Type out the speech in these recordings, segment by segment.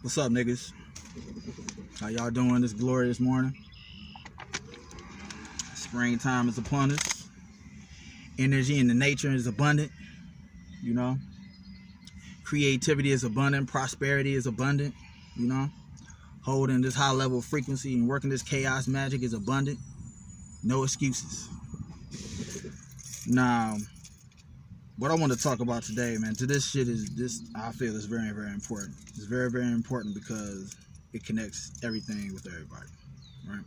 What's up, niggas? How y'all doing this glorious morning? Springtime is upon us. Energy in the nature is abundant. You know, creativity is abundant. Prosperity is abundant. You know, holding this high level of frequency and working this chaos magic is abundant. No excuses. Now, what I want to talk about today, man, I feel is very, very important. It's very, very important because it connects everything with everybody, right?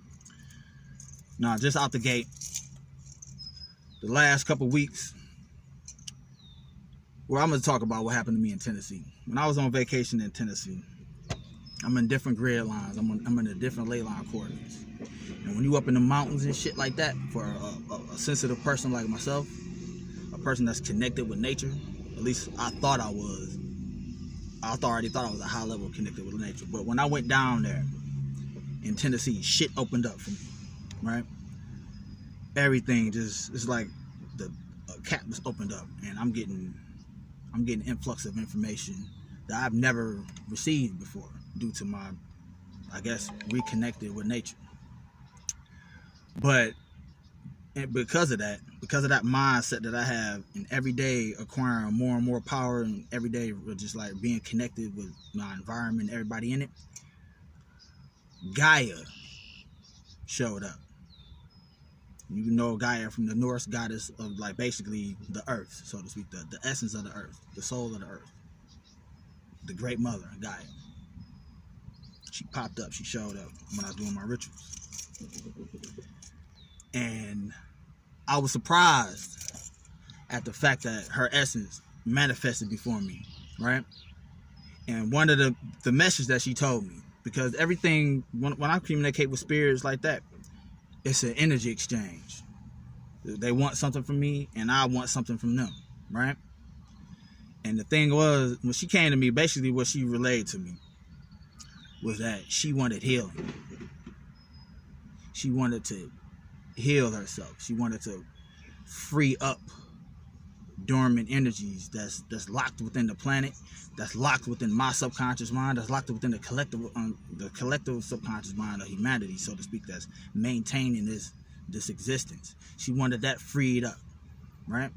Now, just out the gate, the last couple weeks, well, I'm going to talk about what happened to me in Tennessee. When I was on vacation in Tennessee, I'm in different grid lines. I'm in a different ley line coordinates. And when you up in the mountains and shit like that, for a sensitive person like myself, a person that's connected with nature, at least I thought I was. I already thought I was a high level connected with nature. But when I went down there in Tennessee, shit opened up for me, right? Everything just, it's like the cap was opened up, and I'm getting influx of information that I've never received before due to my, I guess, reconnected with nature. But because of that mindset that I have, and every day acquiring more and more power, and every day just like being connected with my environment, everybody in it, Gaia showed up. You know Gaia from the Norse goddess of, like, basically the earth, so to speak, the essence of the earth, the soul of the earth, the great mother, Gaia. She popped up, she showed up when I was doing my rituals. And I was surprised at the fact that her essence manifested before me, right? And one of the message that she told me, because everything, when I communicate with spirits like that, it's an energy exchange. They want something from me, and I want something from them, right? And the thing was, when she came to me, basically what she relayed to me was that she wanted healing. She wanted to heal herself. She wanted to free up dormant energies that's locked within the planet, that's locked within my subconscious mind, that's locked within the collective subconscious mind of humanity, so to speak, that's maintaining this existence. She wanted that freed up, right?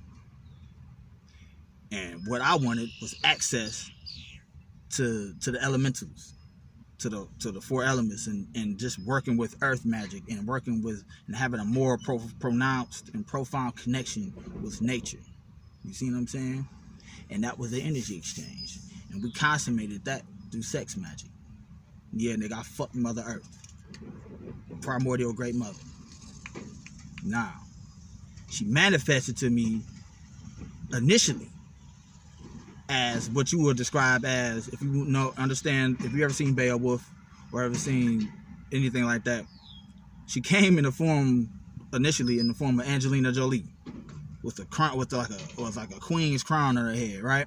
And what I wanted was access to the elementals, to the four elements, and just working with earth magic, and working with and having a more pronounced and profound connection with nature. You see what I'm saying? And that was the energy exchange, and we consummated that through sex magic. Yeah, nigga, I fucked Mother Earth, primordial great mother. Now, she manifested to me initially as what you would describe as, if you understand, if you ever seen Beowulf or ever seen anything like that, she came initially in the form of Angelina Jolie, with a crown, with like a queen's crown on her head, right?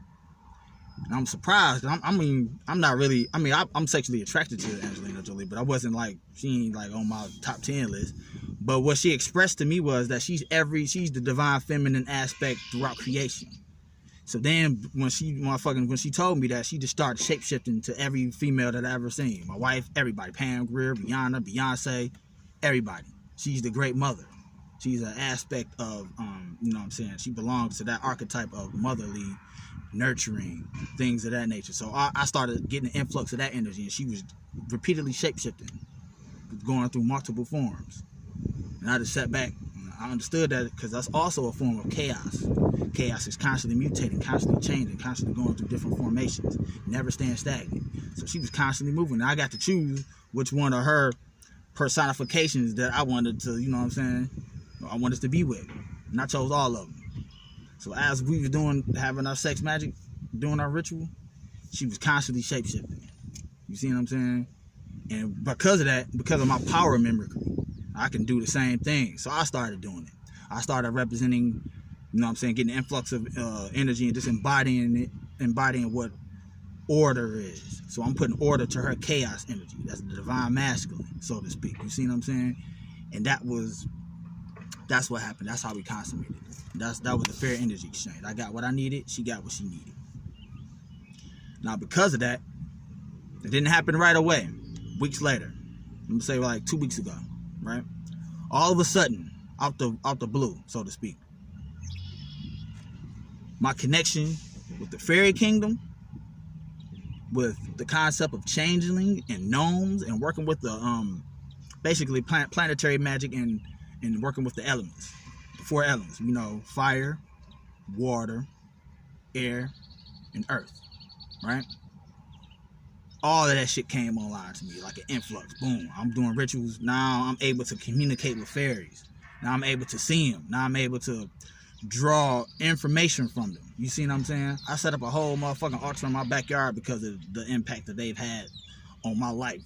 And I'm surprised. I'm sexually attracted to Angelina Jolie, but I wasn't like, she ain't like on my top 10 list. But what she expressed to me was that she's the divine feminine aspect throughout creation. So then when she told me that, she just started shape-shifting to every female that I ever seen. My wife, everybody, Pam Grier, Rihanna, Beyonce, everybody. She's the great mother. She's an aspect of, you know what I'm saying, she belongs to that archetype of motherly, nurturing, things of that nature. So I started getting an influx of that energy, and she was repeatedly shape-shifting, going through multiple forms. And I just sat back. I understood that because that's also a form of chaos. Chaos is constantly mutating, constantly changing, constantly going through different formations, never staying stagnant. So she was constantly moving. And I got to choose which one of her personifications that I wanted to, you know what I'm saying, I wanted to be with. And I chose all of them. So as we were having our sex magic, doing our ritual, she was constantly shape-shifting. You see what I'm saying? And because of that, because of my power mimicry, I can do the same thing. So I started doing it. I started representing, you know what I'm saying, getting an influx of energy and just embodying what order is. So I'm putting order to her chaos energy. That's the divine masculine, so to speak. You see what I'm saying? And that's what happened. That's how we consummated it. That was a fair energy exchange. I got what I needed. She got what she needed. Now, because of that, It didn't happen right away. Weeks later, I'm gonna say like 2 weeks ago, right? All of a sudden, out the blue, so to speak, my connection with the fairy kingdom, with the concept of changeling and gnomes, and working with the basically planetary magic and working with the elements, the 4 elements, you know, fire, water, air, and earth, right? All of that shit came online to me like an influx. Boom. I'm doing rituals. Now I'm able to communicate with fairies. Now I'm able to see them. Now I'm able to draw information from them. You see what I'm saying? I set up a whole motherfucking altar in my backyard because of the impact that they've had on my life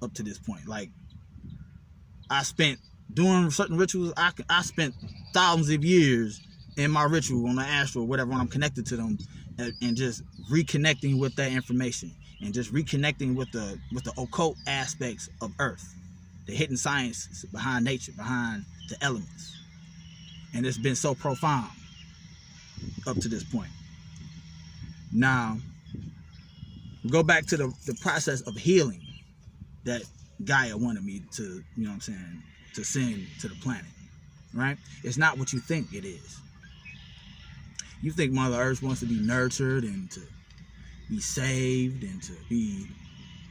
up to this point. Like, I spent doing certain rituals. I spent thousands of years in my ritual on the astral, whatever, when I'm connected to them, and just reconnecting with that information, and just reconnecting with the occult aspects of Earth, the hidden science behind nature, behind the elements. And it's been so profound up to this point. Now, we go back to the process of healing that Gaia wanted me to, you know what I'm saying, to send to the planet, right? It's not what you think it is. You think Mother Earth wants to be nurtured and to be saved and to be,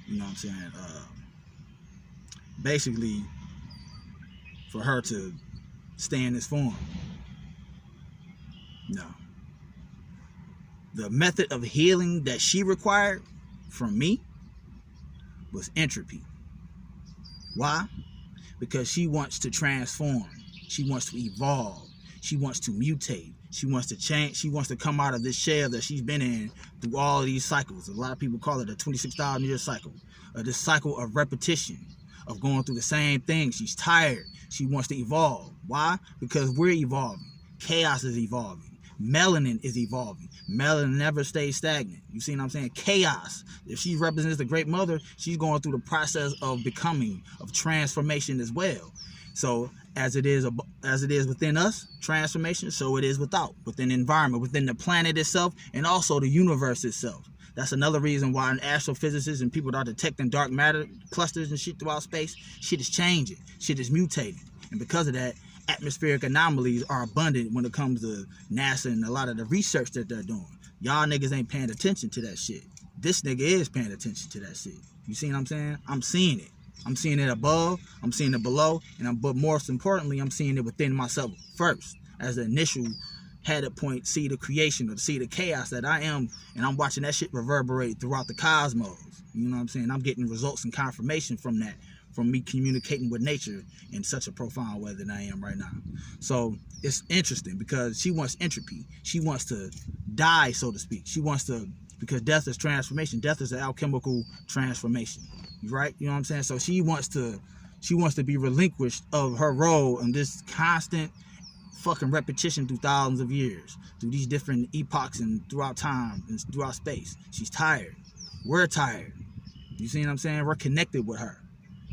you know what I'm saying, basically for her to stay in this form. No. The method of healing that she required from me was entropy. Why? Because she wants to transform. She wants to evolve. She wants to mutate. She wants to change. She wants to come out of this shell that she's been in through all of these cycles. A lot of people call it a 26,000 year cycle. This cycle of repetition, of going through the same thing. She's tired. She wants to evolve. Why? Because we're evolving. Chaos is evolving. Melanin is evolving. Melanin never stays stagnant. You see what I'm saying? Chaos. If she represents the Great Mother, she's going through the process of becoming, of transformation as well. So as it is within us, transformation, so it is within the environment, within the planet itself, and also the universe itself. That's another reason why astrophysicists and people that are detecting dark matter clusters and shit throughout space, shit is changing, shit is mutating. And because of that, atmospheric anomalies are abundant when it comes to NASA and a lot of the research that they're doing. Y'all niggas ain't paying attention to that shit. This nigga is paying attention to that shit. You see what I'm saying? I'm seeing it. I'm seeing it above, I'm seeing it below, but most importantly, I'm seeing it within myself first, as the initial headed point, seed of creation, or the seed of chaos that I am, and I'm watching that shit reverberate throughout the cosmos. You know what I'm saying? I'm getting results and confirmation from that, from me communicating with nature in such a profound way that I am right now. So it's interesting because she wants entropy. She wants to die, so to speak. She wants to, because death is transformation. Death is an alchemical transformation. Right? You know what I'm saying? So she wants to be relinquished of her role in this constant fucking repetition through thousands of years, through these different epochs and throughout time and throughout space. She's tired. We're tired. You see what I'm saying? We're connected with her.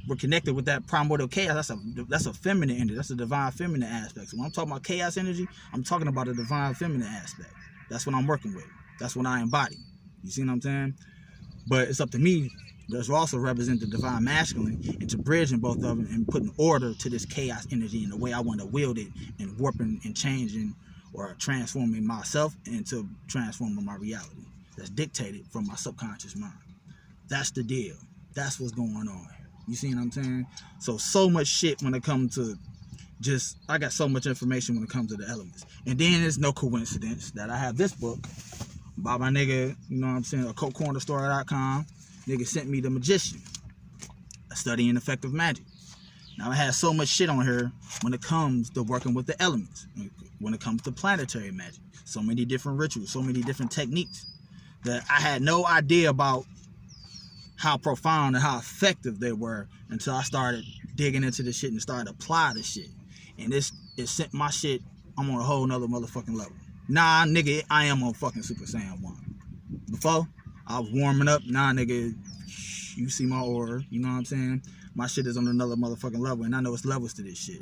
We're connected with that primordial chaos. That's a feminine energy. That's a divine feminine aspect. So when I'm talking about chaos energy, I'm talking about a divine feminine aspect. That's what I'm working with. That's what I embody. You see what I'm saying? But it's up to me. Does also represent the divine masculine, and to bridge in both of them and putting order to this chaos energy in the way I want to wield it, and warping and changing or transforming myself into transforming my reality. That's dictated from my subconscious mind. That's the deal. That's what's going on. You see what I'm saying? So much shit when it comes to I got so much information when it comes to the elements. And then it's no coincidence that I have this book by my nigga, you know what I'm saying, occultcornerstore.com. Nigga sent me The Magician, a study in effective magic. Now, I have so much shit on here when it comes to working with the elements, when it comes to planetary magic. So many different rituals, so many different techniques that I had no idea about how profound and how effective they were until I started digging into this shit and started to apply this shit. And it sent my shit, I'm on a whole nother motherfucking level. Nah, nigga, I am on fucking Super Saiyan 1. Before, I was warming up. Nah, nigga, you see my aura. You know what I'm saying? My shit is on another motherfucking level, and I know it's levels to this shit.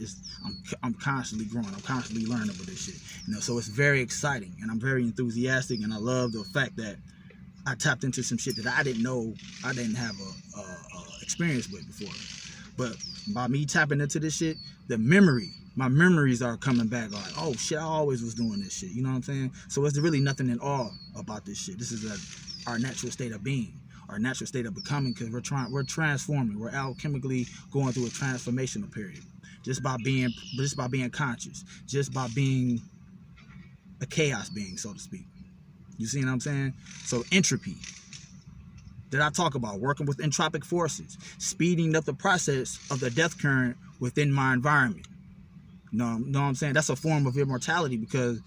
I'm constantly growing. I'm constantly learning about this shit. You know, so it's very exciting, and I'm very enthusiastic, and I love the fact that I tapped into some shit that I didn't know, I didn't have a experience with before. But by me tapping into this shit, my memories are coming back like, oh shit, I always was doing this shit. You know what I'm saying? So it's really nothing at all about this shit. This is our natural state of being, our natural state of becoming, because we're transforming. We're alchemically going through a transformational period. Just by being conscious, just by being a chaos being, so to speak. You see what I'm saying? So entropy that I talk about, working with entropic forces, speeding up the process of the death current within my environment. Know what I'm saying? That's a form of immortality, because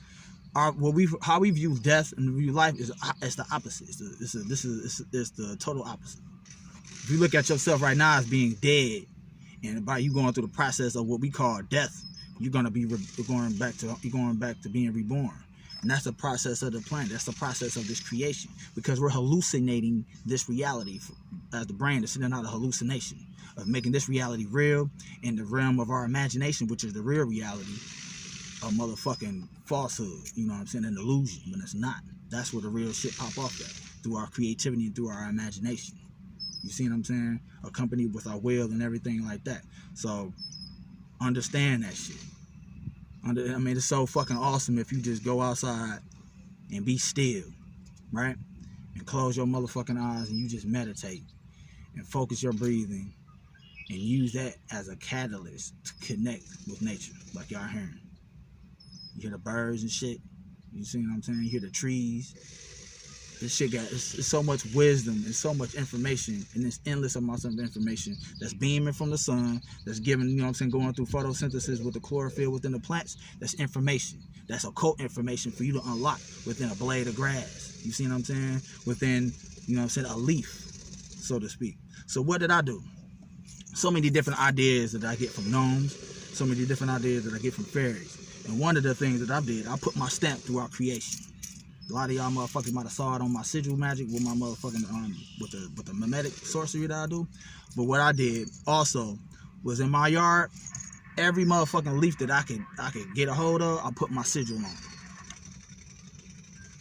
how we view death and view life it's the opposite. It's the total opposite. If you look at yourself right now as being dead, and by you going through the process of what we call death, you're going back to being reborn. And that's the process of the planet. That's the process of this creation, because we're hallucinating this reality as the brain is sending out a hallucination of making this reality real in the realm of our imagination, which is the real reality, a motherfucking falsehood, you know what I'm saying, an illusion, but it's not. That's where the real shit pop off at, through our creativity and through our imagination. You see what I'm saying? Accompanied with our will and everything like that. So understand that shit. I mean, it's so fucking awesome if you just go outside and be still, right? And close your motherfucking eyes and you just meditate and focus your breathing and use that as a catalyst to connect with nature, like y'all hearing. You hear the birds and shit. You see what I'm saying? You hear the trees. This shit it's so much wisdom and so much information, and this endless amount of information that's beaming from the sun, that's giving, you know what I'm saying, going through photosynthesis with the chlorophyll within the plants. That's information. That's occult information for you to unlock within a blade of grass. You see what I'm saying? Within, you know what I'm saying, a leaf, so to speak. So what did I do? So many different ideas that I get from gnomes, so many different ideas that I get from fairies. And one of the things that I did, I put my stamp throughout creation. A lot of y'all motherfuckers might have saw it on my sigil magic with my motherfucking with the mimetic sorcery that I do. But what I did also was, in my yard, every motherfucking leaf that I could get a hold of, I put my sigil on.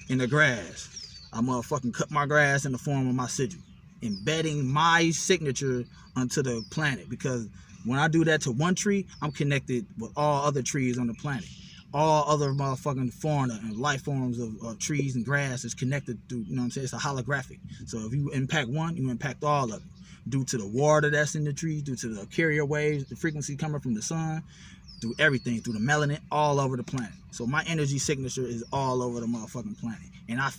In the grass, I motherfucking cut my grass in the form of my sigil, embedding my signature onto the planet. Because when I do that to one tree, I'm connected with all other trees on the planet. All other motherfucking fauna and life forms of trees and grass is connected through, you know what I'm saying? It's a holographic. So if you impact one, you impact all of it. Due to the water that's in the trees, due to the carrier waves, the frequency coming from the sun, through everything, through the melanin, all over the planet. So my energy signature is all over the motherfucking planet. And I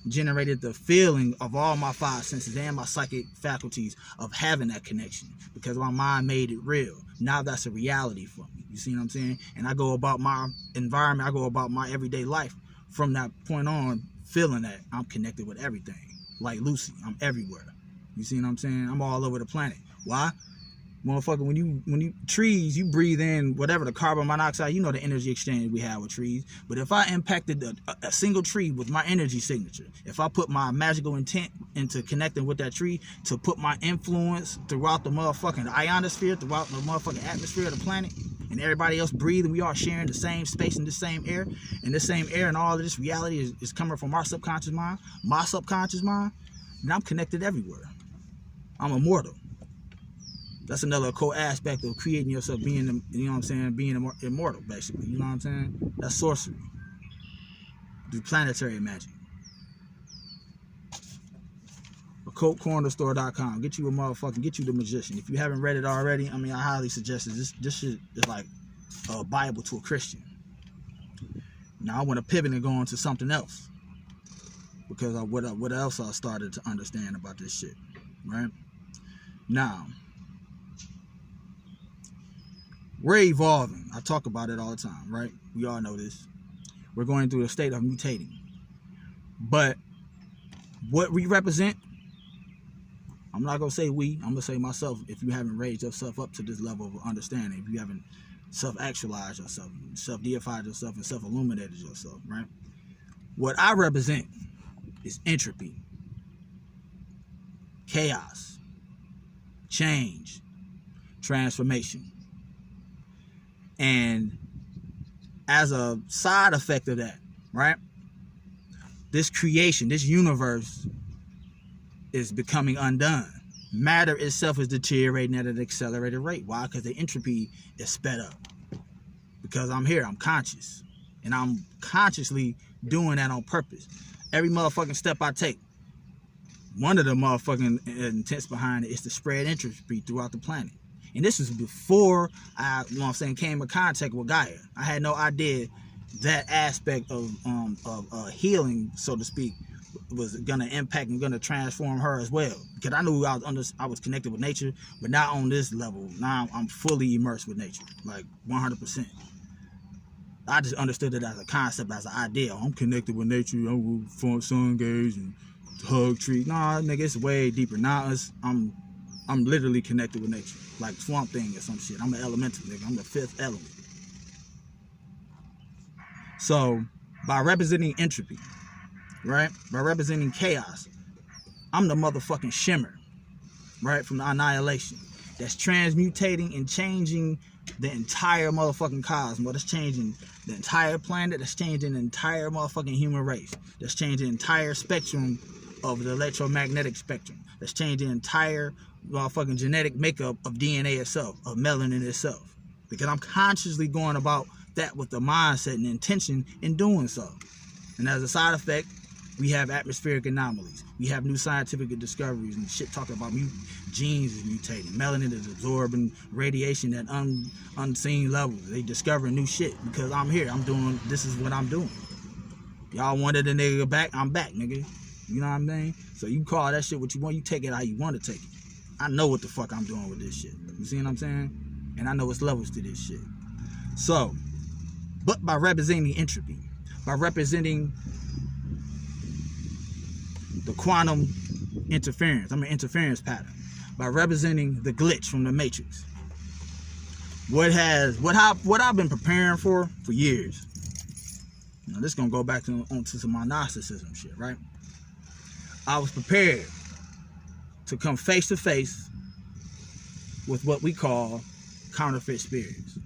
generated the feeling of all my five senses and my psychic faculties of having that connection, because my mind made it real. Now that's a reality for me. You see what I'm saying? And I go about my environment, I go about my everyday life from that point on, feeling that I'm connected with everything. Like Lucy, I'm everywhere. You see what I'm saying? I'm all over the planet. Why? Motherfucker, when you trees, you breathe in whatever, the carbon monoxide, you know, the energy exchange we have with trees. But if I impacted a single tree with my energy signature, if I put my magical intent into connecting with that tree to put my influence throughout the motherfucking ionosphere, throughout the motherfucking atmosphere of the planet, and everybody else breathing, we all sharing the same space and the same air, and all of this reality is coming from our subconscious mind, my subconscious mind, and I'm connected everywhere. I'm immortal. That's another cool aspect of creating yourself, being, you know what I'm saying, being immortal, basically. You know what I'm saying? That's sorcery. Do planetary magic. OccultCornerStore.com. Get you a motherfucking, get you the magician. If you haven't read it already, I mean, I highly suggest it. This shit is like a Bible to a Christian. Now I want to pivot and go on to something else, because what else I started to understand about this shit, right? Now, we're evolving. I talk about it all the time, right? We all know this. We're going through a state of mutating. But what we represent, I'm not going to say we, I'm going to say myself, if you haven't raised yourself up to this level of understanding, if you haven't self-actualized yourself, self-deified yourself, and self-illuminated yourself, right? What I represent is entropy, chaos, change, transformation. And as a side effect of that, right, this creation, this universe is becoming undone. Matter itself is deteriorating at an accelerated rate. Why? Because the entropy is sped up. Because I'm here, I'm conscious. And I'm consciously doing that on purpose. Every motherfucking step I take, one of the motherfucking intents behind it is to spread entropy throughout the planet. And this was before I, you know what I'm saying, came in contact with Gaia. I had no idea that aspect of healing, so to speak, was gonna impact and gonna transform her as well. Because I knew I was connected with nature, but not on this level. Now I'm fully immersed with nature, like 100%. I just understood it as a concept, as an idea. I'm connected with nature. I'm with sun gaze and hug trees. Nah, nigga, it's way deeper. Now I'm literally connected with nature, like Swamp Thing or some shit. I'm an elemental, nigga. I'm the fifth element. So by representing entropy, right? By representing chaos, I'm the motherfucking Shimmer, right? From the Annihilation. That's transmutating and changing the entire motherfucking cosmos. That's changing the entire planet. That's changing the entire motherfucking human race. That's changing the entire spectrum of the electromagnetic spectrum. That's changing the entire motherfucking genetic makeup of DNA itself, of melanin itself. Because I'm consciously going about that with the mindset and intention in doing so. And as a side effect, we have atmospheric anomalies. We have new scientific discoveries and shit talking about genes is mutating. Melanin is absorbing radiation at unseen levels. They discovering new shit because I'm here. This is what I'm doing. Y'all wanted a nigga back, I'm back, nigga. You know what I mean? So you call that shit what you want. You take it how you want to take it. I know what the fuck I'm doing with this shit. You see what I'm saying? And I know it's levels to this shit. So, but by representing entropy, by representing the quantum interference, I'm an interference pattern, by representing the glitch from the matrix. What I've been preparing for years. Now this is gonna go back onto some of my Gnosticism shit, right? I was prepared to come face to face with what we call counterfeit spirits.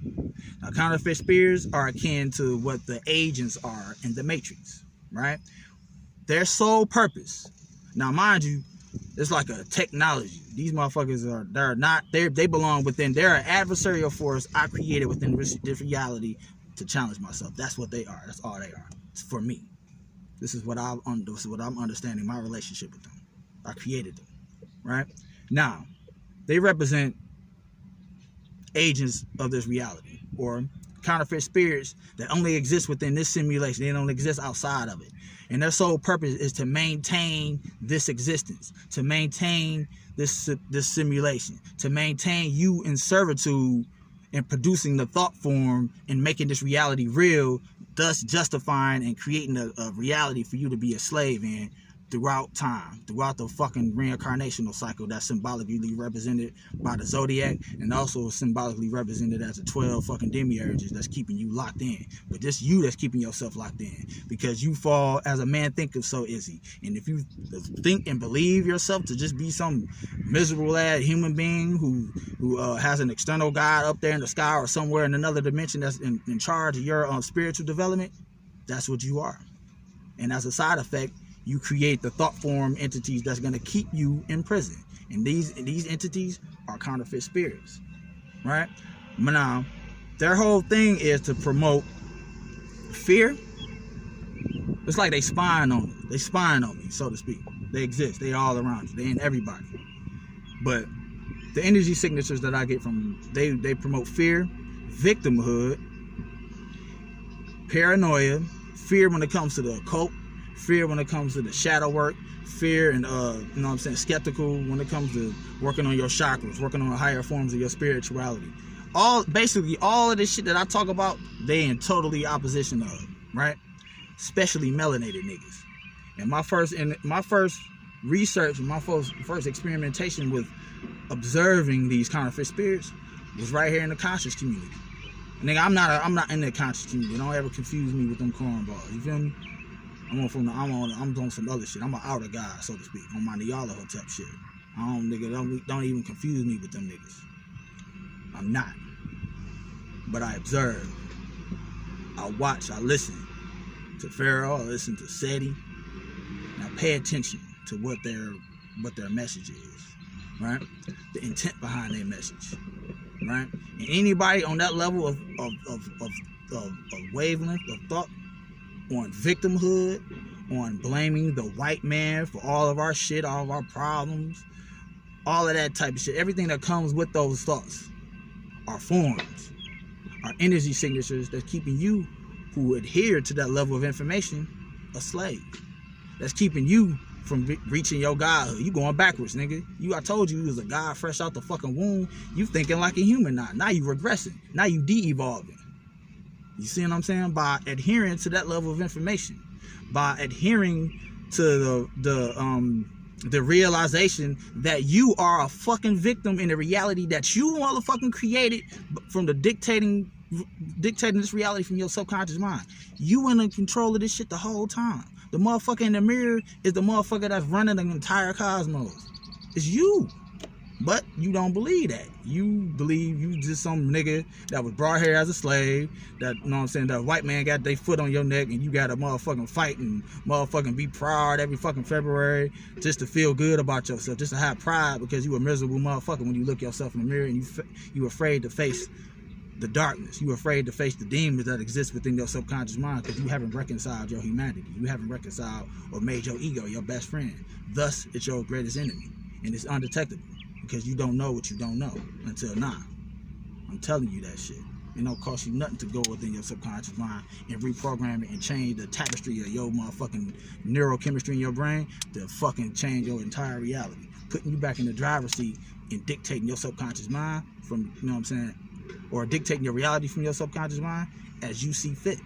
Now, counterfeit spirits are akin to what the agents are in the Matrix, right? Their sole purpose. Now, mind you, it's like a technology. These motherfuckers they belong within. They're an adversarial force I created within this reality to challenge myself. That's what they are. That's all they are. It's for me. This is what I'm understanding my relationship with them. I created them, right? Now, they represent agents of this reality, or counterfeit spirits that only exist within this simulation. They don't exist outside of it. And their sole purpose is to maintain this existence, to maintain this simulation, to maintain you in servitude and producing the thought form and making this reality real, thus justifying and creating a reality for you to be a slave in throughout time, throughout the fucking reincarnational cycle that's symbolically represented by the zodiac and also symbolically represented as the 12 fucking demiurges that's keeping you locked in. But this you that's keeping yourself locked in because you fall, as a man thinketh, so is he. And if you think and believe yourself to just be some miserable ass human being who has an external God up there in the sky or somewhere in another dimension that's in charge of your spiritual development, that's what you are. And as a side effect, you create the thought form entities that's going to keep you in prison. And these entities are counterfeit spirits, right? Now, their whole thing is to promote fear. It's like they spying on me. They spying on me, so to speak. They exist. They all around you. They in everybody. But the energy signatures that I get from them, they promote fear, victimhood, paranoia, fear when it comes to the occult, fear when it comes to the shadow work, fear and you know what I'm saying, skeptical when it comes to working on your chakras, working on the higher forms of your spirituality. Basically all of this shit that I talk about, they in totally opposition of, right? Especially melanated niggas. And my first research, my first experimentation with observing these counterfeit spirits was right here in the conscious community. Nigga, I'm not in the conscious community. Don't ever confuse me with them cornballs. You feel me? I'm on some other shit. I'm an outer guy, so to speak, on my Niala Hotep shit. Don't even confuse me with them niggas. I'm not. But I observe. I watch. I listen to Pharaoh. I listen to Seti. And I pay attention to what they're what their message is, right? The intent behind their message, right? And anybody on that level of wavelength of thought on victimhood, on blaming the white man for all of our shit, all of our problems, all of that type of shit, everything that comes with those thoughts are forms, are energy signatures that's keeping you who adhere to that level of information a slave. That's keeping you from reaching your godhood. You going backwards, nigga. I told you was a god fresh out the fucking womb. You thinking like a human now. Now you regressing. Now you de-evolving. You see what I'm saying? By adhering to that level of information, by adhering to the realization that you are a fucking victim in the reality that you motherfucking created from the dictating this reality from your subconscious mind. You in control of this shit the whole time. The motherfucker in the mirror is the motherfucker that's running the entire cosmos. It's you. But you don't believe that. You believe you just some nigga that was brought here as a slave, that, you know what I'm saying, that white man got their foot on your neck and you got to motherfucking fight and motherfucking be proud every fucking February just to feel good about yourself, just to have pride because you a miserable motherfucker when you look yourself in the mirror and you afraid to face the darkness. You afraid to face the demons that exist within your subconscious mind because you haven't reconciled your humanity. You haven't reconciled or made your ego your best friend. Thus, it's your greatest enemy. And it's undetectable because you don't know what you don't know until now. I'm telling you that shit. It don't cost you nothing to go within your subconscious mind and reprogram it and change the tapestry of your motherfucking neurochemistry in your brain to fucking change your entire reality. Putting you back in the driver's seat and dictating your subconscious mind from, you know what I'm saying, or dictating your reality from your subconscious mind as you see fit.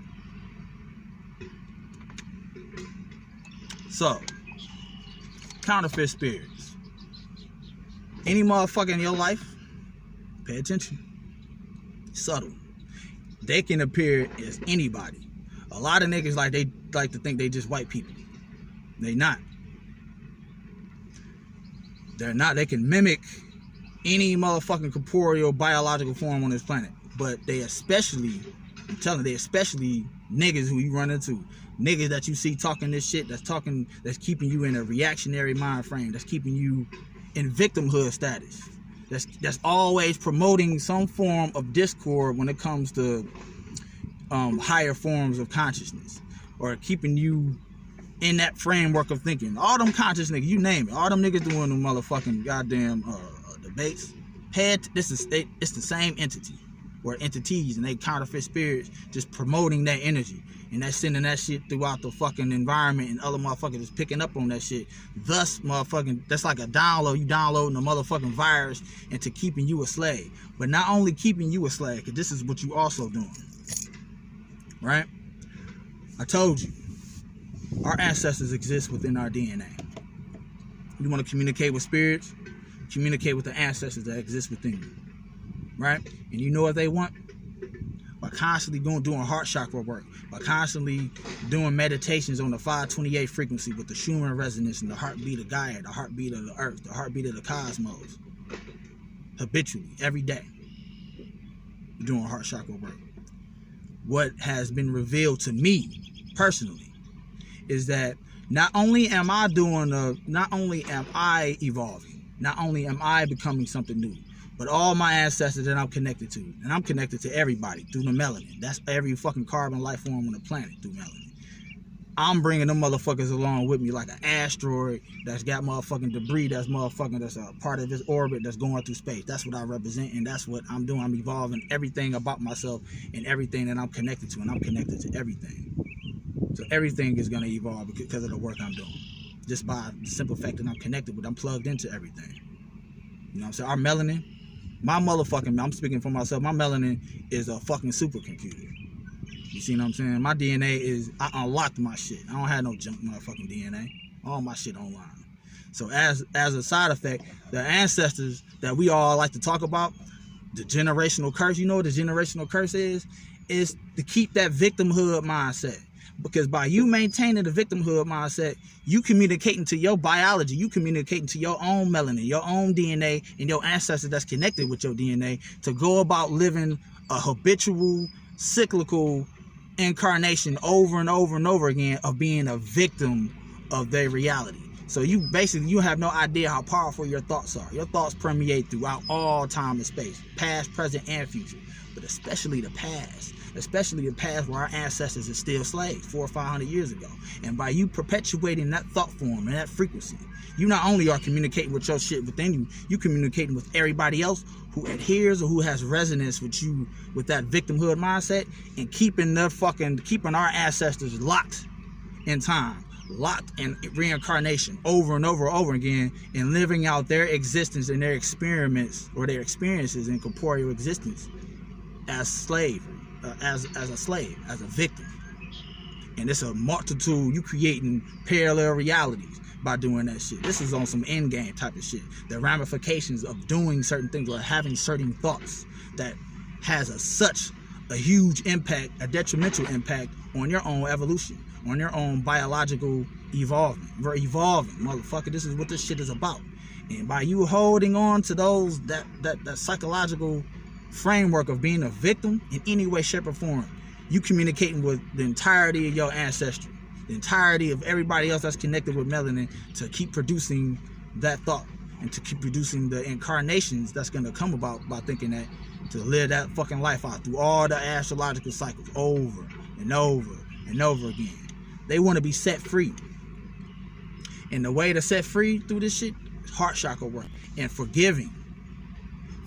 So, counterfeit spirits. Any motherfucker in your life, pay attention. Subtle. They can appear as anybody. A lot of niggas they like to think they just white people. They not. They're not. They can mimic any motherfucking corporeal biological form on this planet. But they especially, I'm telling you, they especially niggas who you run into. Niggas that you see talking this shit, that's keeping you in a reactionary mind frame, that's keeping you in victimhood status. That's always promoting some form of discord when it comes to higher forms of consciousness, or keeping you in that framework of thinking. All them conscious niggas, you name it, all them niggas doing them motherfucking goddamn debates. It's the same entity or entities, and they counterfeit spirits just promoting that energy, and that's sending that shit throughout the fucking environment, and other motherfuckers is picking up on that shit. Thus, motherfucking, that's like a download. You downloading a motherfucking virus into keeping you a slave. But not only keeping you a slave, because this is what you also doing, right? I told you, our ancestors exist within our DNA. You want to communicate with spirits? Communicate with the ancestors that exist within you, right? And you know what they want? By constantly doing heart chakra work, by constantly doing meditations on the 528 frequency with the Shimmer resonance and the heartbeat of Gaia, the heartbeat of the earth, the heartbeat of the cosmos, habitually, every day, doing heart chakra work. What has been revealed to me personally is that not only am I evolving, not only am I becoming something new, but all my ancestors that I'm connected to, and I'm connected to everybody through the melanin. That's every fucking carbon life form on the planet through melanin. I'm bringing them motherfuckers along with me like an asteroid that's got motherfucking debris that's a part of this orbit that's going through space. That's what I represent, and that's what I'm doing. I'm evolving everything about myself and everything that I'm connected to, and I'm connected to everything. So everything is going to evolve because of the work I'm doing. Just by the simple fact that I'm connected with, I'm plugged into everything. You know what I'm saying? Our melanin, I'm speaking for myself, my melanin is a fucking supercomputer. You see what I'm saying? My DNA is, I unlocked my shit. I don't have no junk motherfucking DNA. All my shit online. So as a side effect, the ancestors that we all like to talk about, the generational curse, you know what the generational curse is? Is to keep that victimhood mindset. Because by you maintaining the victimhood mindset, you communicating to your biology, you communicating to your own melanin, your own DNA, and your ancestors that's connected with your DNA to go about living a habitual, cyclical incarnation over and over and over again of being a victim of their reality. So you have no idea how powerful your thoughts are. Your thoughts permeate throughout all time and space, past, present, and future, but especially the past. Especially the past where our ancestors are still slaves 400 or 500 years ago. And by you perpetuating that thought form and that frequency, you not only are communicating with your shit within you, you communicating with everybody else who adheres or who has resonance with you, with that victimhood mindset, and keeping our ancestors locked in time, locked in reincarnation over and over and over again, and living out their existence and their experiments or their experiences in corporeal existence as slavery. As a slave, as a victim. And it's a multitude, you creating parallel realities by doing that shit. This is on some end game type of shit. The ramifications of doing certain things or having certain thoughts that has such a huge impact, a detrimental impact on your own evolution, on your own biological evolvement. We're evolving, motherfucker. This is what this shit is about. And by you holding on to those, that psychological framework of being a victim in any way, shape, or form, you communicating with the entirety of your ancestry, the entirety of everybody else that's connected with melanin, to keep producing that thought and to keep producing the incarnations that's going to come about by thinking that, to live that fucking life out through all the astrological cycles over and over and over again. They want to be set free. And the way to set free through this shit is heart chakra work and forgiving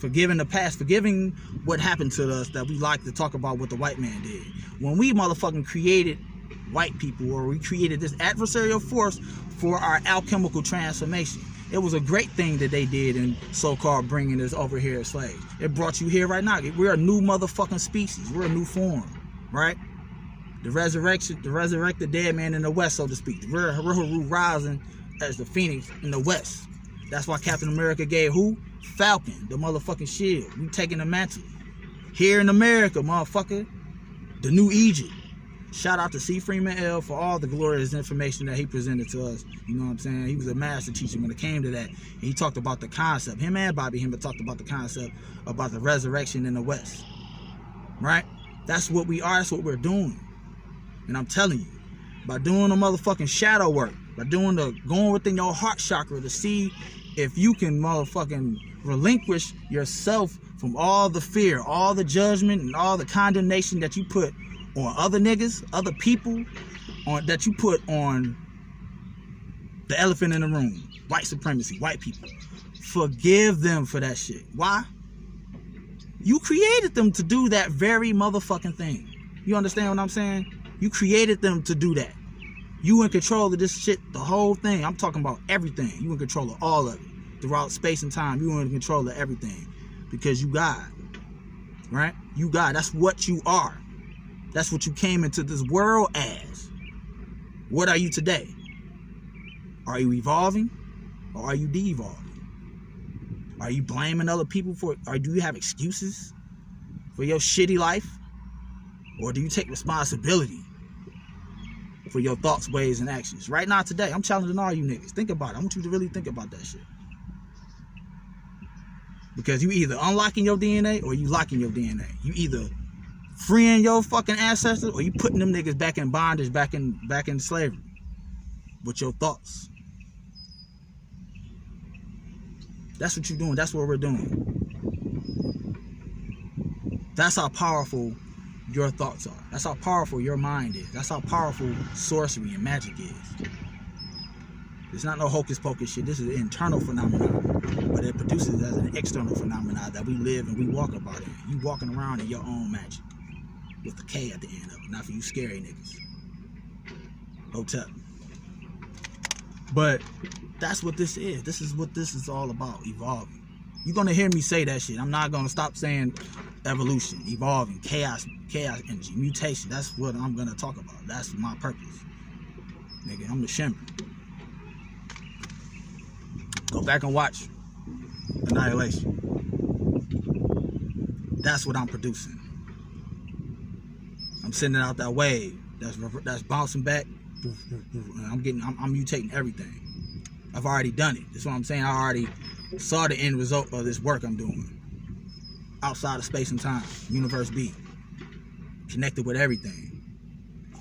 the past, forgiving what happened to us that we like to talk about what the white man did. When we motherfucking created white people, or we created this adversarial force for our alchemical transformation, it was a great thing that they did in so-called bringing us over here as slaves. It brought you here right now. We're a new motherfucking species. We're a new form, right? The resurrected dead man in the west, so to speak. We're rising as the phoenix in the west. That's why Captain America gave who? Falcon, the motherfucking shield. We taking the mantle. Here in America, motherfucker. The new Egypt. Shout out to C. Freeman L. for all the glorious information that he presented to us. You know what I'm saying? He was a master teacher when it came to that. And he talked about the concept. Him and Bobby Hemmer talked about the concept about the resurrection in the West. Right? That's what we are. That's what we're doing. And I'm telling you, by doing the motherfucking shadow work, by going within your heart chakra to see if you can motherfucking relinquish yourself from all the fear, all the judgment, and all the condemnation that you put on other niggas, other people, that you put on the elephant in the room, white supremacy, white people. Forgive them for that shit. Why? You created them to do that very motherfucking thing. You understand what I'm saying? You created them to do that. You in control of this shit, the whole thing. I'm talking about everything. You in control of all of it. Throughout space and time, you in control of everything. Because you God. Right? You God. That's what you are. That's what you came into this world as. What are you today? Are you evolving? Or are you de-evolving? Are you blaming other people for it? Or do you have excuses for your shitty life? Or do you take responsibility for your thoughts, ways, and actions? Right now, today, I'm challenging all you niggas. Think about it. I want you to really think about that shit. Because you either unlocking your DNA or you locking your DNA. You either freeing your fucking ancestors or you putting them niggas back in bondage, back in slavery with your thoughts. That's what you're doing. That's what we're doing. That's how powerful your thoughts are. That's how powerful your mind is. That's how powerful sorcery and magic is. It's not no hocus pocus shit. This is an internal phenomenon, but it produces as an external phenomenon that we live and we walk about it. You walking around in your own magic with the K at the end of it. Not for you scary niggas. Hotel. But that's what this is. This is what this is all about. Evolving. You're gonna hear me say that shit. I'm not gonna stop saying evolution, evolving, chaos energy, mutation. That's what I'm gonna talk about. That's my purpose. Nigga, I'm the Shimmer. Go back and watch Annihilation. That's what I'm producing. I'm sending out that wave that's bouncing back. I'm mutating everything. I've already done it. That's what I'm saying. I already saw the end result of this work I'm doing. Outside of space and time, universe B. Connected with everything.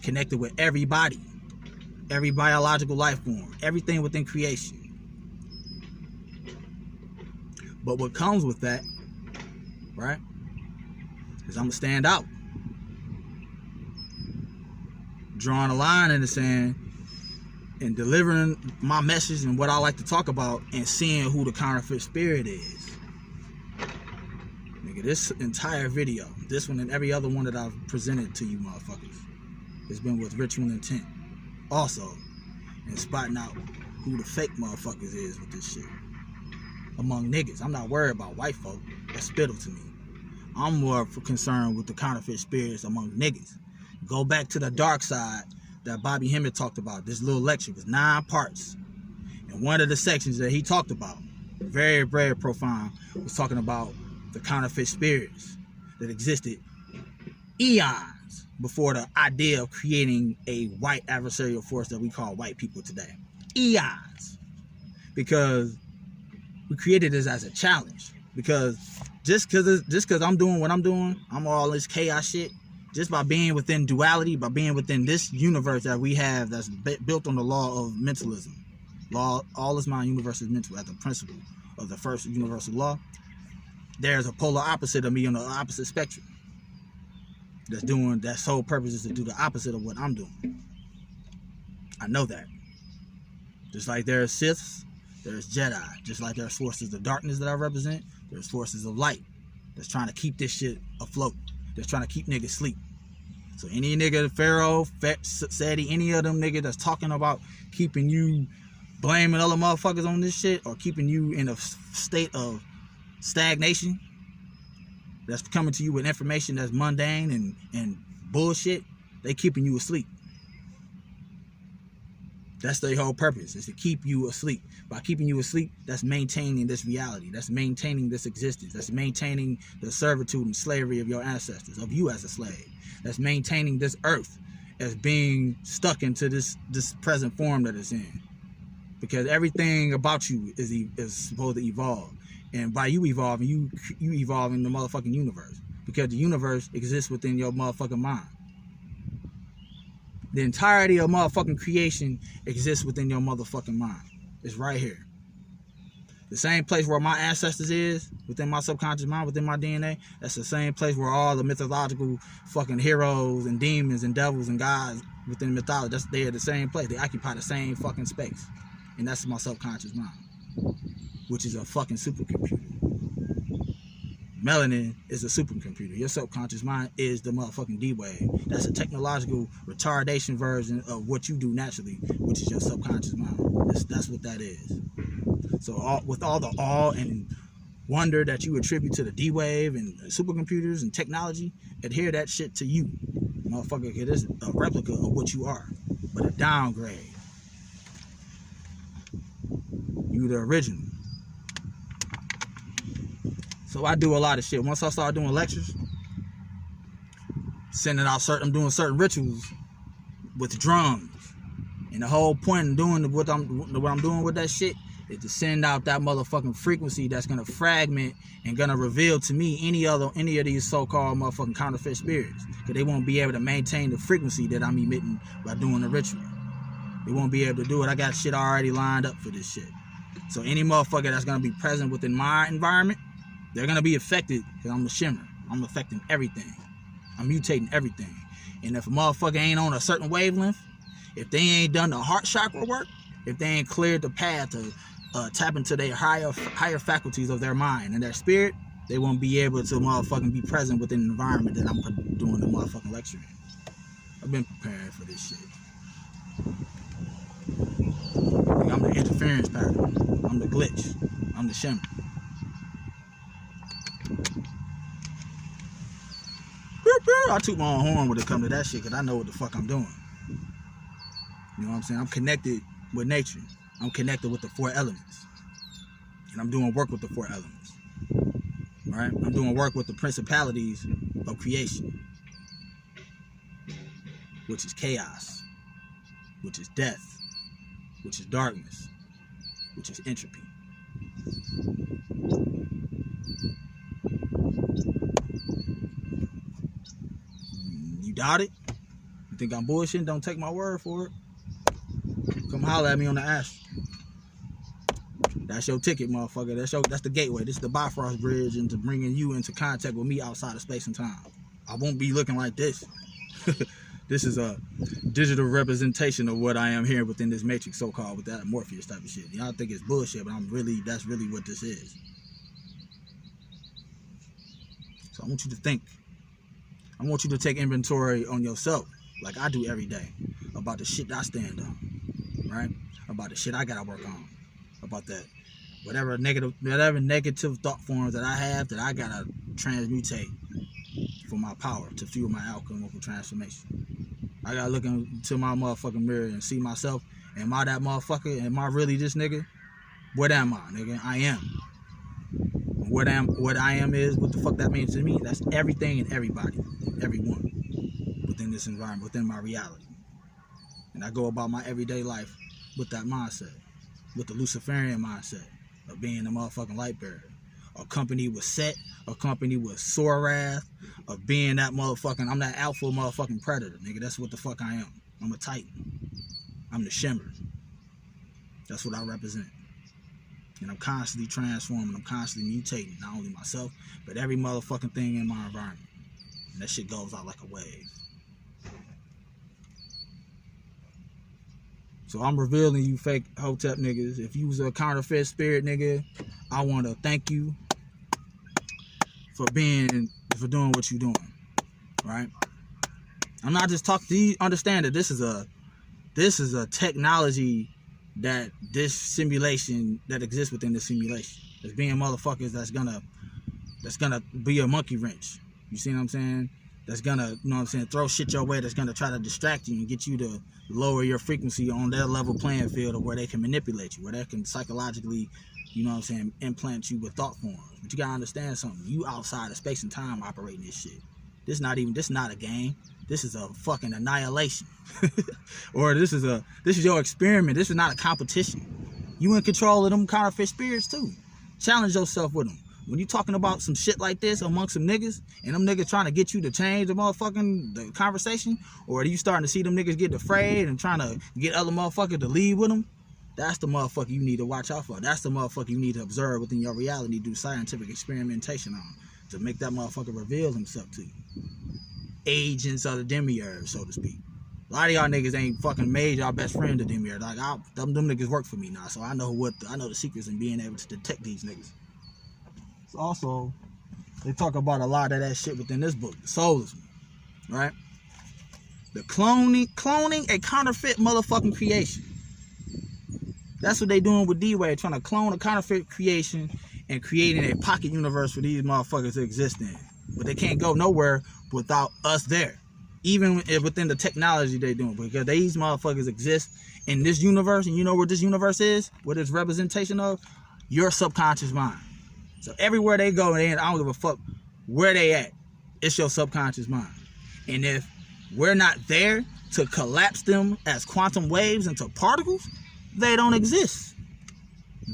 Connected with everybody. every biological life form, everything within creation. But what comes with that, right, is I'm going to stand out. Drawing a line in the sand and delivering my message and what I like to talk about and seeing who the counterfeit spirit is. Nigga, this entire video, this one and every other one that I've presented to you motherfuckers, has been with ritual intent. Also, and spotting out who the fake motherfuckers is with this shit. Among niggas. I'm not worried about white folk. That's spittle to me. I'm more concerned with the counterfeit spirits among niggas. Go back to the dark side that Bobby Hemmett talked about. This little lecture was 9 parts. And one of the sections that he talked about, very, very profound, was talking about the counterfeit spirits that existed eons before the idea of creating a white adversarial force that we call white people today. Eons. Because we created this as a challenge. Because just because I'm doing what I'm doing, I'm all this chaos shit, just by being within duality, by being within this universe that we have that's built on the law of mentalism. Law, all is mind, universe is mental, as the principle of the first universal law. There's a polar opposite of me on the opposite spectrum. That's sole purpose is to do the opposite of what I'm doing. I know that. Just like there's Siths, there's Jedi. Just like there's forces of darkness that I represent, there's forces of light that's trying to keep this shit afloat. That's trying to keep niggas asleep. So any nigga, Pharaoh, Sadie, any of them niggas that's talking about keeping you blaming other motherfuckers on this shit or keeping you in a state of stagnation, that's coming to you with information that's mundane and bullshit, they keeping you asleep. That's their whole purpose, is to keep you asleep. By keeping you asleep, that's maintaining this reality. That's maintaining this existence. That's maintaining the servitude and slavery of your ancestors, of you as a slave. That's maintaining this earth as being stuck into this present form that it's in. Because everything about you is supposed to evolve. And by you evolving, you evolve in the motherfucking universe. Because the universe exists within your motherfucking mind. The entirety of motherfucking creation exists within your motherfucking mind. It's right here. The same place where my ancestors is, within my subconscious mind, within my DNA, that's the same place where all the mythological fucking heroes and demons and devils and gods within mythology, they're the same place. They occupy the same fucking space. And that's my subconscious mind, which is a fucking supercomputer. Melanin is a supercomputer. Your subconscious mind is the motherfucking D-Wave. That's a technological retardation version of what you do naturally, which is your subconscious mind. That's what that is. So with all the awe and wonder that you attribute to the D-Wave and supercomputers and technology, adhere that shit to you. Motherfucker, it is a replica of what you are, but a downgrade. You the original. So I do a lot of shit. Once I start doing lectures, I'm doing certain rituals with drums. And the whole point of doing what I'm doing with that shit is to send out that motherfucking frequency that's gonna fragment and gonna reveal to me any of these so-called motherfucking counterfeit spirits. Because they won't be able to maintain the frequency that I'm emitting by doing the ritual. They won't be able to do it. I got shit already lined up for this shit. So any motherfucker that's gonna be present within my environment, they're going to be affected because I'm the Shimmer. I'm affecting everything. I'm mutating everything. And if a motherfucker ain't on a certain wavelength, if they ain't done the heart chakra work, if they ain't cleared the path to tap into their higher faculties of their mind and their spirit, they won't be able to motherfucking be present within the environment that I'm doing the motherfucking lecture in. I've been preparing for this shit. I'm the interference pattern. I'm the glitch. I'm the Shimmer. I toot my own horn when it comes to that shit because I know what the fuck I'm doing. You know what I'm saying? I'm connected with nature. I'm connected with the 4 elements. And I'm doing work with the 4 elements. Alright? I'm doing work with the principalities of creation. Which is chaos. Which is death. Which is darkness. Which is entropy. You doubt it? You think I'm bullshitting? Don't take my word for it. Come holler at me on the Astro. That's your ticket, motherfucker. That's the gateway. This is the Bifrost Bridge into bringing you into contact with me outside of space and time. I won't be looking like this. This is a digital representation of what I am here within this matrix, so-called, with that Morpheus type of shit. Y'all think it's bullshit, but that's really what this is. So I want you to think. I want you to take inventory on yourself, like I do every day, about the shit I stand on, right? About the shit I gotta work on, about that whatever negative thought forms that I have that I gotta transmutate for my power to fuel my alchemical transformation. I gotta look into my motherfucking mirror and see myself. Am I that motherfucker? Am I really this nigga? What am I, nigga? I am. What I am is what the fuck that means to me. That's everything and everybody, everyone within this environment, within my reality. And I go about my everyday life with that mindset, with the Luciferian mindset of being a motherfucking light bearer. Accompanied with Set, accompanied with Sorath, of being that motherfucking, I'm that alpha motherfucking predator, nigga. That's what the fuck I am. I'm a Titan. I'm the Shimmer. That's what I represent. And I'm constantly transforming, I'm constantly mutating, not only myself, but every motherfucking thing in my environment. And that shit goes out like a wave. So I'm revealing you fake Hotep niggas. If you was a counterfeit spirit nigga, I want to thank you for doing what you're doing, right? I'm not just talking. Do you understand that this is a technology that this simulation that exists within the simulation. There's being motherfuckers that's gonna be a monkey wrench. You see what I'm saying? That's gonna, you know what I'm saying, throw shit your way, that's gonna try to distract you and get you to lower your frequency on their level playing field of where they can manipulate you, where they can psychologically, you know what I'm saying, implant you with thought forms. But you gotta understand something. You outside of space and time operating this shit. This not a game. This is a fucking annihilation. Or this is your experiment. This is not a competition. You in control of them counterfeit spirits too. Challenge yourself with them. When you talking about some shit like this amongst some niggas, and them niggas trying to get you to change the conversation, or are you starting to see them niggas getting afraid and trying to get other motherfuckers to leave with them? That's the motherfucker you need to watch out for. That's the motherfucker you need to observe within your reality, do scientific experimentation on, to make that motherfucker reveal himself to you. Agents of the demiurge, so to speak. A lot of y'all niggas ain't fucking made y'all best friend the demiurge. Like, them niggas work for me now, so I know the secrets in being able to detect these niggas. So also, they talk about a lot of that shit within this book, the soulless one, right? The cloning a counterfeit motherfucking creation. That's what they doing with D-Wave, trying to clone a counterfeit creation and creating a pocket universe for these motherfuckers to exist in. But they can't go nowhere without us there. Even within the technology they doing. Because these motherfuckers exist in this universe. And you know what this universe is? What it's representation of? Your subconscious mind. So everywhere they go, I don't give a fuck where they at. It's your subconscious mind. And if we're not there to collapse them as quantum waves into particles, they don't exist.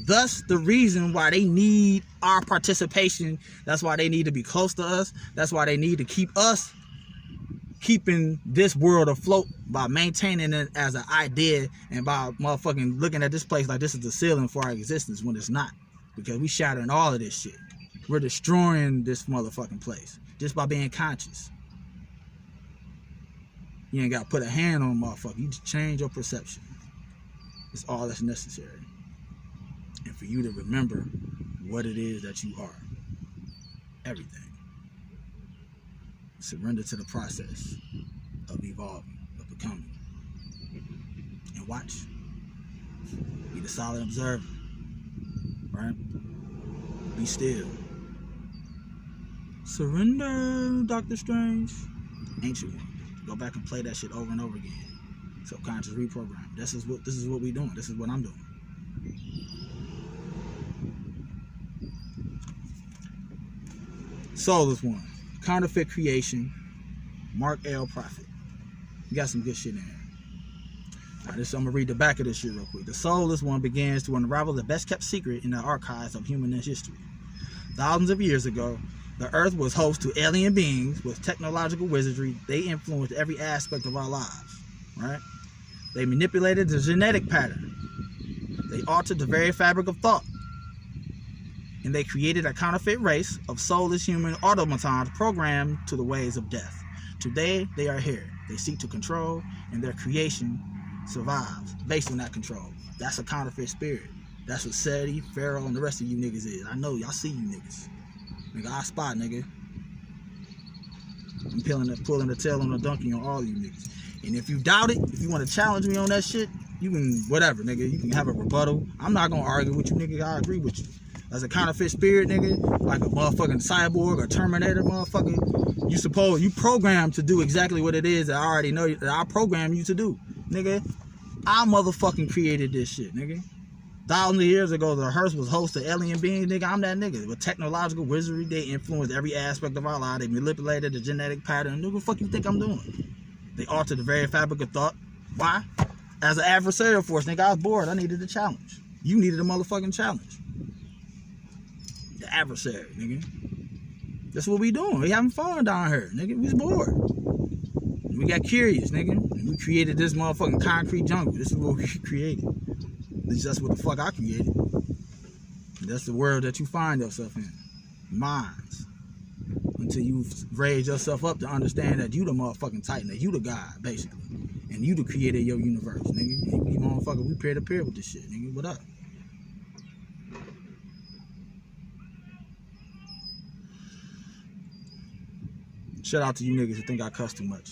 Thus, the reason why they need our participation. That's why they need to be close to us. That's why they need to keeping this world afloat by maintaining it as an idea and by motherfucking looking at this place like this is the ceiling for our existence when it's not. Because we shattering all of this shit. We're destroying this motherfucking place just by being conscious. You ain't got to put a hand on a motherfucker. You just change your perception. It's all that's necessary. And for you to remember what it is that you are. Everything. Surrender to the process of evolving, of becoming. And watch. Be the solid observer. Right? Be still. Surrender, Dr. Strange. Ancient one. Go back and play that shit over and over again. Subconscious reprogram. This is what we doing. This is what I'm doing. Soulless one. Counterfeit creation. Mark L. Prophet. You got some good shit in there. Now, I'm going to read the back of this shit real quick. The soulless one begins to unravel the best kept secret in the archives of human history. Thousands of years ago, the earth was host to alien beings with technological wizardry. They influenced every aspect of our lives, right? They manipulated the genetic pattern. They altered the very fabric of thought. And they created a counterfeit race of soulless human automatons programmed to the ways of death. Today, they are here. They seek to control, and their creation survives based on that control. That's a counterfeit spirit. That's what Seti, Pharaoh, and the rest of you niggas is. I know, y'all see you niggas. Nigga, I spot, nigga. I'm pulling the tail on the donkey on all you niggas. And if you doubt it, if you want to challenge me on that shit, you can, whatever, nigga. You can have a rebuttal. I'm not going to argue with you, nigga. I agree with you. As a counterfeit spirit, nigga, like a motherfucking cyborg or Terminator, motherfucker, you programmed to do exactly what it is that I already know that I programmed you to do, nigga. I motherfucking created this shit, nigga. Thousands of years ago, the Earth was host of alien beings, nigga. I'm that nigga. With technological wizardry, they influenced every aspect of our life. They manipulated the genetic pattern. Nigga, what the fuck you think I'm doing? They altered the very fabric of thought. Why? As an adversarial force, nigga, I was bored. I needed a challenge. You needed a motherfucking challenge. The adversary, nigga. That's what we doing. We having fun down here, nigga. We was bored. We got curious, nigga. And we created this motherfucking concrete jungle. This is what we created. At least that's what the fuck I created. And that's the world that you find yourself in. Minds. Until you raise yourself up to understand that you the motherfucking Titan, that you the God, basically. And you the creator of your universe, nigga. And you motherfucker, we peer to peer with this shit, nigga. What up? Shout out to you niggas who think I cuss too much.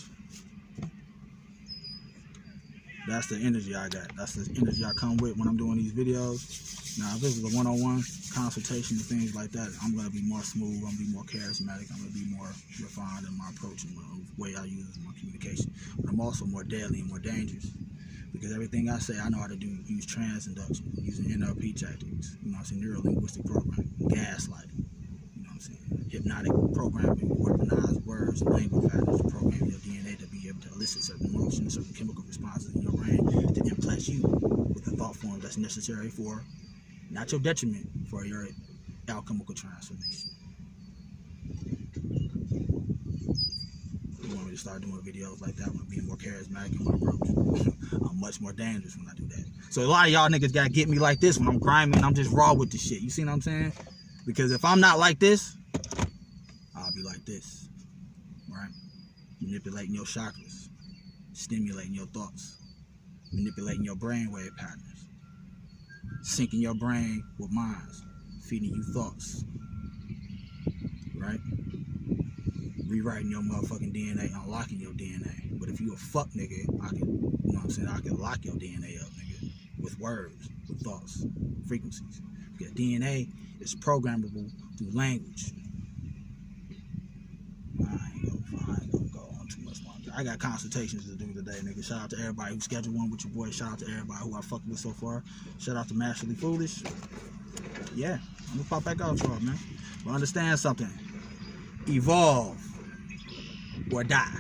That's the energy I got. That's the energy I come with when I'm doing these videos. Now, if this is a one-on-one consultation and things like that, I'm going to be more smooth. I'm going to be more charismatic. I'm going to be more refined in my approach and the way I use my communication. But I'm also more deadly and more dangerous. Because everything I say, I know how to do, use transinduction, using NLP tactics, you know what I'm saying, neuro-linguistic programming, gaslighting, you know what I'm saying, hypnotic programming, weaponized words and language patterns to program your DNA to be able to elicit certain emotions, certain chemical responses in your brain to implant you with the thought form that's necessary for, not your detriment, for your alchemical transformation. You want me to start doing videos like that when I'm being more charismatic in my approach? I'm much more dangerous when I do that. So a lot of y'all niggas gotta get me like this when I'm grimy and I'm just raw with the shit. You see what I'm saying? Because if I'm not like this, I'll be like this, right? Manipulating your chakras, stimulating your thoughts, manipulating your brainwave patterns, syncing your brain with minds, feeding you thoughts, right? Rewriting your motherfucking DNA, unlocking your DNA. But if you a fuck nigga, I can, you know what I'm saying, I can lock your DNA up, nigga, with words, with thoughts, frequencies. Because DNA is programmable through language. I ain't gonna go on too much longer. I got consultations to do today, nigga. Shout out to everybody who scheduled one with your boy. Shout out to everybody who I fucked with so far. Shout out to Masterly Foolish. Yeah, I'm gonna pop back out, y'all, man. But understand something. Evolve or die.